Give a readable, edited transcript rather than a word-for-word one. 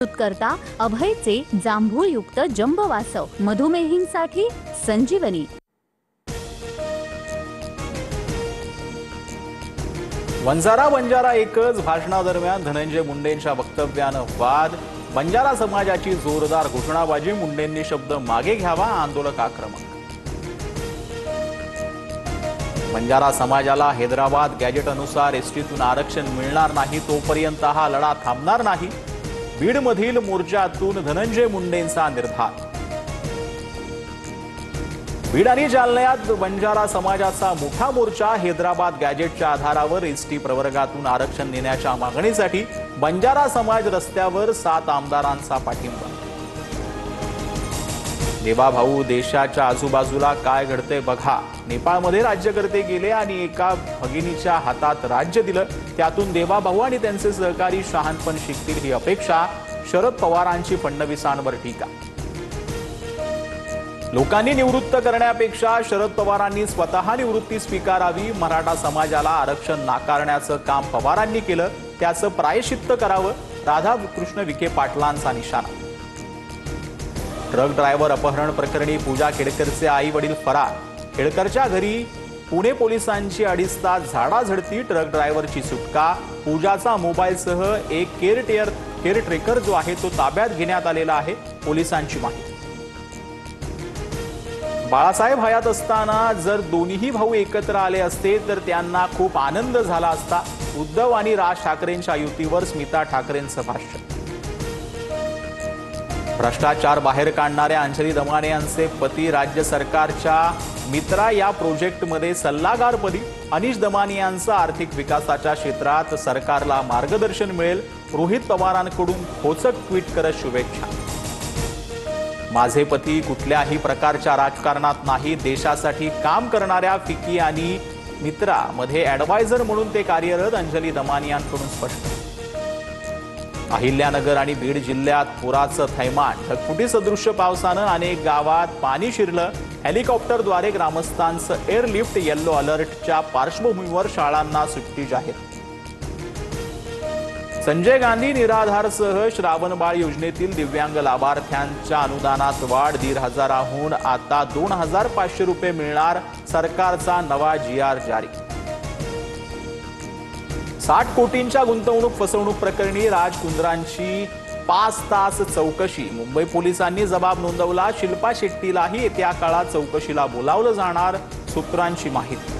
करता अभयचे जांभूळयुक्त जंबवासव मधुमेहींसाठी संजीवनी। वंजारा बंजारा एकच भाषणादरम्यान धनंजय मुंडेंच्या वक्तव्यानं वाद। बंजारा समाजाची जोरदार घोषणाबाजी, मुंडेंनी शब्द मागे घ्यावा, आंदोलक आक्रमक। बंजारा समाजाला हैदराबाद गॅजेट अनुसार एसटीतून आरक्षण मिळणार नाही, तोपर्यंत हा लढा थांबणार नाही। बीडमधील मोर्चातून धनंजय मुंडेंचा निर्धार। बीड आणि जालन्यात बंजारा समाजाचा मोठा मोर्चा। हैदराबाद गॅजेटच्या आधारावर एसटी प्रवर्गातून आरक्षण देण्याच्या मागणीसाठी बंजारा समाज रस्त्यावर, 7 आमदारांचा पाठिंबा। देवाभाऊ, देशाच्या आजूबाजूला काय घडते बघा। नेपाळमध्ये राज्यकर्ते गेले आणि एका भगिनीच्या हातात राज्य दिलं, त्यातून देवाभाऊ आणि त्यांचे सहकारी शहाणपण शिकतील ही अपेक्षा। शरद पवारांची फडणवीसांवर टीका। लोकांनी निवृत्त करण्यापेक्षा शरद पवारांनी स्वतः निवृत्ती स्वीकारावी। मराठा समाजाला आरक्षण नाकारण्याचं काम पवारांनी केलं, त्याचं प्रायश्चित्त करावं, राधाकृष्ण विखे पाटलांचा निशाणा। ट्रक ड्रायव्हर अपहरण प्रकरणी पूजा केळकरचे आई वडील फरार। केळकरच्या घरी पुणे पोलिसांची 2.5 तास झाडाझडती, ट्रक ड्रायव्हरची सुटका। पूजाचा मोबाईलसह एक केअरटेकर जो आहे तो ताब्यात घेण्यात आलेला आहे, पोलिसांची माहिती। बाळासाहेब हयात असताना जर दोन्ही भाऊ एकत्र आले असते तर त्यांना खूप आनंद झाला असता। उद्धव आणि राज ठाकरेंच्या युतीवर स्मिता ठाकरेंचं भाष्य। भ्रष्टाचार बाहेर काढणाऱ्या अंजली दमाने यांचे पती राज्य सरकारच्या मित्रा या प्रोजेक्टमध्ये सल्लागारपदी। अनिश दमाने यांचं आर्थिक विकासाच्या क्षेत्रात सरकारला मार्गदर्शन मिळेल। रोहित पवारांकडून खोचक ट्विट करत शुभेच्छा। माझे पती कुठल्याही प्रकारच्या राजकारणात नाही, देशासाठी काम करणाऱ्या फिकी आणि मित्रा मध्ये ॲडवायझर म्हणून ते कार्यरत, अंजली दमाने यांकडून स्पष्ट। अहिल्यानगर आणि बीड जिल्ह्यात पुराचं थैमान। ढगफुटी सदृश्य पावसानं अनेक गावात पाणी शिरलं। हेलिकॉप्टरद्वारे ग्रामस्थांचं एअरलिफ्ट। येलो अलर्टच्या पार्श्वभूमीवर शाळांना सुट्टी जाहीर। संजय गांधी निराधारसह श्रावणबाळ योजनेतील दिव्यांग लाभार्थ्यांच्या अनुदानात वाढ। 1,500हून आता 2,500 रुपये मिळणार, सरकारचा नवा GR जारी। 60 कोटींच्या गुंतवणूक फसवणूक प्रकरणी राज कुंद्रांची 5 तास चौकशी। मुंबई पोलिसांनी जबाब नोंदवला। शिल्पा शेट्टीलाही येत्या काळात चौकशीला बोलावलं जाणार, सूत्रांची माहिती।